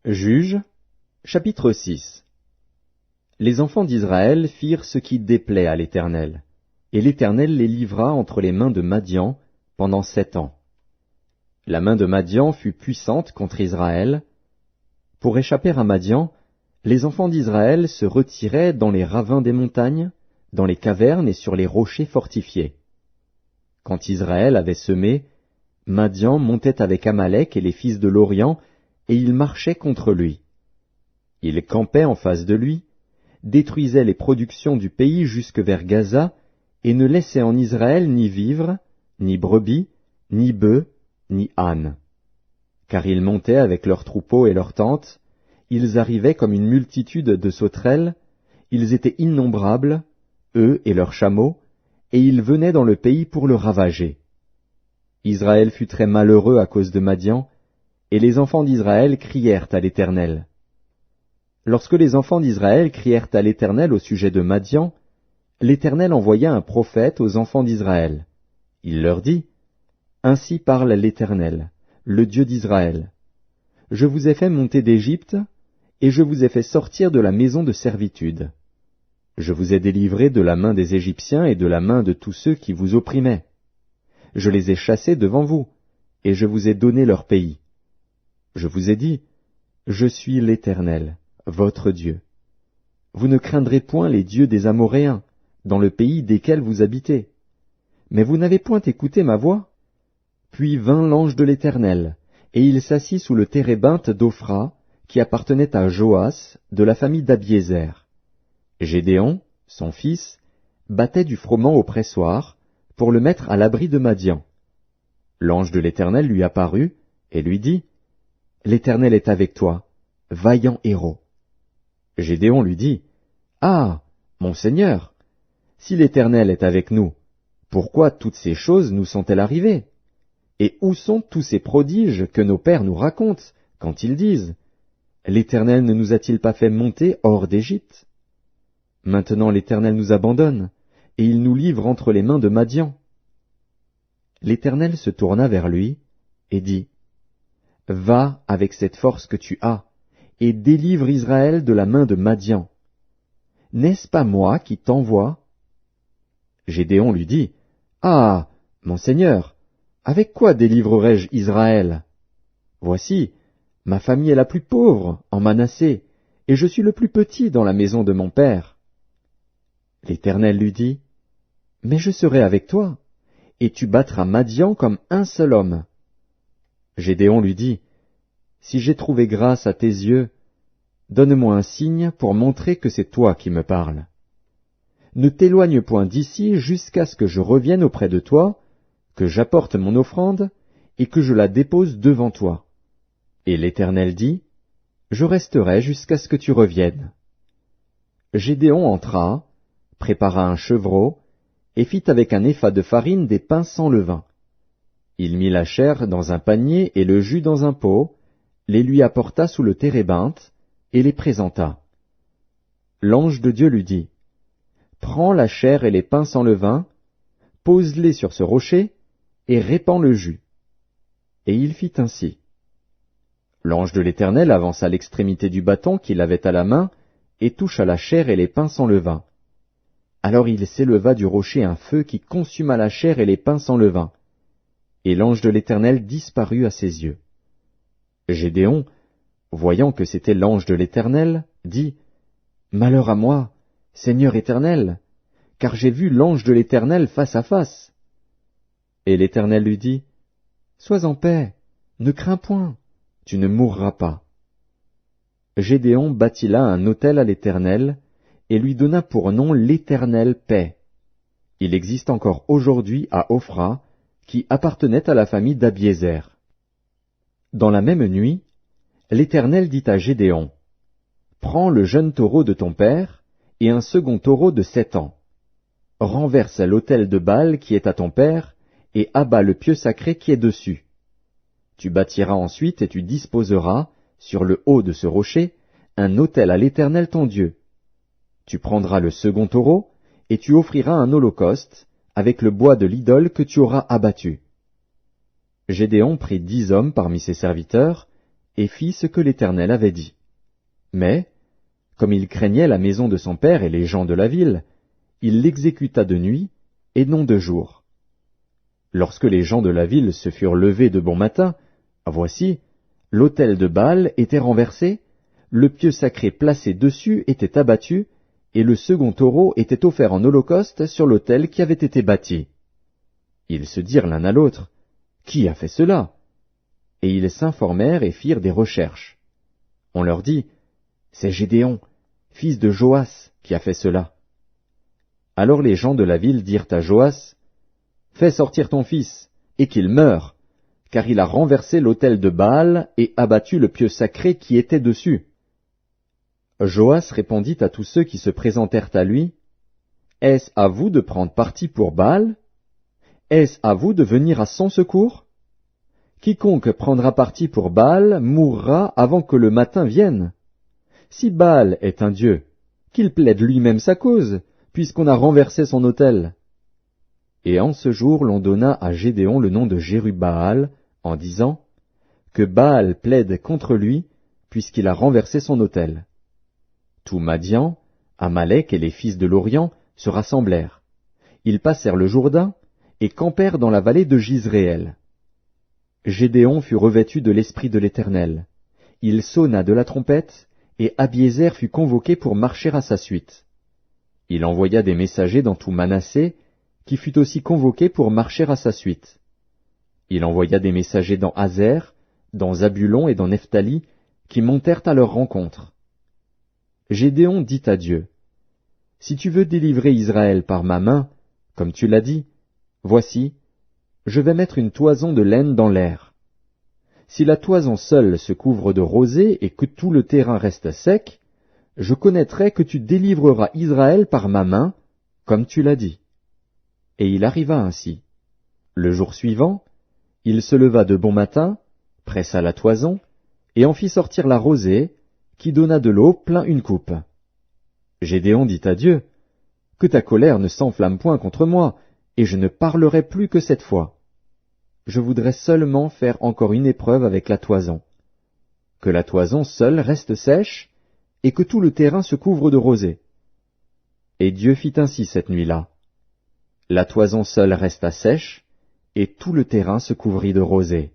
Juges, chapitre 6. Les enfants d'Israël firent ce qui déplaît à l'Éternel, et l'Éternel les livra entre les mains de Madian pendant 7 ans. La main de Madian fut puissante contre Israël. Pour échapper à Madian, les enfants d'Israël se retiraient dans les ravins des montagnes, dans les cavernes et sur les rochers fortifiés. Quand Israël avait semé, Madian montait avec Amalek et les fils de l'Orient, et il marchait contre lui. Il campait en face de lui, détruisait les productions du pays jusque vers Gaza, et ne laissait en Israël ni vivres, ni brebis, ni bœufs, ni ânes. Car ils montaient avec leurs troupeaux et leurs tentes, ils arrivaient comme une multitude de sauterelles, ils étaient innombrables, eux et leurs chameaux, et ils venaient dans le pays pour le ravager. Israël fut très malheureux à cause de Madian, et les enfants d'Israël crièrent à l'Éternel. Lorsque les enfants d'Israël crièrent à l'Éternel au sujet de Madian, l'Éternel envoya un prophète aux enfants d'Israël. Il leur dit, « Ainsi parle l'Éternel, le Dieu d'Israël. Je vous ai fait monter d'Égypte, et je vous ai fait sortir de la maison de servitude. Je vous ai délivrés de la main des Égyptiens et de la main de tous ceux qui vous opprimaient. Je les ai chassés devant vous, et je vous ai donné leur pays. Je vous ai dit, je suis l'Éternel, votre Dieu. Vous ne craindrez point les dieux des Amoréens, dans le pays desquels vous habitez. Mais vous n'avez point écouté ma voix. Puis vint l'ange de l'Éternel, et il s'assit sous le térébinthe d'Ophra, qui appartenait à Joas, de la famille d'Abiézer. Gédéon, son fils, battait du froment au pressoir, pour le mettre à l'abri de Madian. L'ange de l'Éternel lui apparut, et lui dit, « L'Éternel est avec toi, vaillant héros. » Gédéon lui dit, « Ah, mon Seigneur, si l'Éternel est avec nous, pourquoi toutes ces choses nous sont-elles arrivées? Et où sont tous ces prodiges que nos pères nous racontent, quand ils disent, « L'Éternel ne nous a-t-il pas fait monter hors d'Égypte? » Maintenant l'Éternel nous abandonne, et il nous livre entre les mains de Madian. L'Éternel se tourna vers lui, et dit, « Va avec cette force que tu as, et délivre Israël de la main de Madian. N'est-ce pas moi qui t'envoie? » Gédéon lui dit, « Ah, mon Seigneur, avec quoi délivrerai-je Israël? Voici, ma famille est la plus pauvre en Manassé, et je suis le plus petit dans la maison de mon père. » L'Éternel lui dit, « Mais je serai avec toi, et tu battras Madian comme un seul homme. » Gédéon lui dit, « Si j'ai trouvé grâce à tes yeux, donne-moi un signe pour montrer que c'est toi qui me parles. Ne t'éloigne point d'ici jusqu'à ce que je revienne auprès de toi, que j'apporte mon offrande, et que je la dépose devant toi. » Et l'Éternel dit, « Je resterai jusqu'à ce que tu reviennes. » Gédéon entra, prépara un chevreau, et fit avec un épha de farine des pains sans levain. Il mit la chair dans un panier et le jus dans un pot, les lui apporta sous le térébinthe, et les présenta. L'ange de Dieu lui dit, « Prends la chair et les pains sans levain, pose-les sur ce rocher, et répands le jus. » Et il fit ainsi. L'ange de l'Éternel avança l'extrémité du bâton qu'il avait à la main, et toucha la chair et les pains sans levain. Alors il s'éleva du rocher un feu qui consuma la chair et les pains sans levain. Et l'ange de l'Éternel disparut à ses yeux. Gédéon, voyant que c'était l'ange de l'Éternel, dit, « Malheur à moi, Seigneur Éternel, car j'ai vu l'ange de l'Éternel face à face. » Et l'Éternel lui dit, « Sois en paix, ne crains point, tu ne mourras pas. » Gédéon bâtit là un autel à l'Éternel, et lui donna pour nom l'Éternel paix. Il existe encore aujourd'hui à Ophra, qui appartenait à la famille d'Abiézer. Dans la même nuit, l'Éternel dit à Gédéon, « Prends le jeune taureau de ton père, et un second taureau de 7 ans. Renverse l'autel de Baal qui est à ton père, et abat le pieu sacré qui est dessus. Tu bâtiras ensuite et tu disposeras, sur le haut de ce rocher, un autel à l'Éternel ton Dieu. Tu prendras le second taureau, et tu offriras un holocauste, avec le bois de l'idole que tu auras abattu. » Gédéon prit 10 hommes parmi ses serviteurs, et fit ce que l'Éternel avait dit. Mais, comme il craignait la maison de son père et les gens de la ville, il l'exécuta de nuit et non de jour. Lorsque les gens de la ville se furent levés de bon matin, voici, l'autel de Baal était renversé, le pieu sacré placé dessus était abattu, et le second taureau était offert en holocauste sur l'autel qui avait été bâti. Ils se dirent l'un à l'autre, « Qui a fait cela ?» Et ils s'informèrent et firent des recherches. On leur dit, « C'est Gédéon, fils de Joas, qui a fait cela. » Alors les gens de la ville dirent à Joas, « Fais sortir ton fils, et qu'il meure, car il a renversé l'autel de Baal et abattu le pieu sacré qui était dessus. » Joas répondit à tous ceux qui se présentèrent à lui, « Est-ce à vous de prendre parti pour Baal? Est-ce à vous de venir à son secours? Quiconque prendra parti pour Baal mourra avant que le matin vienne. Si Baal est un dieu, qu'il plaide lui-même sa cause, puisqu'on a renversé son autel. » Et en ce jour l'on donna à Gédéon le nom de Jérubbaal, en disant, « Que Baal plaide contre lui, puisqu'il a renversé son autel. » Tout Madian, Amalek et les fils de l'Orient se rassemblèrent. Ils passèrent le Jourdain et campèrent dans la vallée de Jizréel. Gédéon fut revêtu de l'Esprit de l'Éternel. Il sonna de la trompette, et Abiézer fut convoqué pour marcher à sa suite. Il envoya des messagers dans tout Manassé, qui fut aussi convoqué pour marcher à sa suite. Il envoya des messagers dans Azer, dans Zabulon et dans Nephtali, qui montèrent à leur rencontre. Gédéon dit à Dieu, « Si tu veux délivrer Israël par ma main, comme tu l'as dit, voici, je vais mettre une toison de laine dans l'air. Si la toison seule se couvre de rosée et que tout le terrain reste sec, je connaîtrai que tu délivreras Israël par ma main, comme tu l'as dit. » Et il arriva ainsi. Le jour suivant, il se leva de bon matin, pressa la toison, et en fit sortir la rosée, qui donna de l'eau plein une coupe. Gédéon dit à Dieu, « Que ta colère ne s'enflamme point contre moi, et je ne parlerai plus que cette fois. Je voudrais seulement faire encore une épreuve avec la toison. Que la toison seule reste sèche, et que tout le terrain se couvre de rosée. » Et Dieu fit ainsi cette nuit-là. La toison seule resta sèche, et tout le terrain se couvrit de rosée.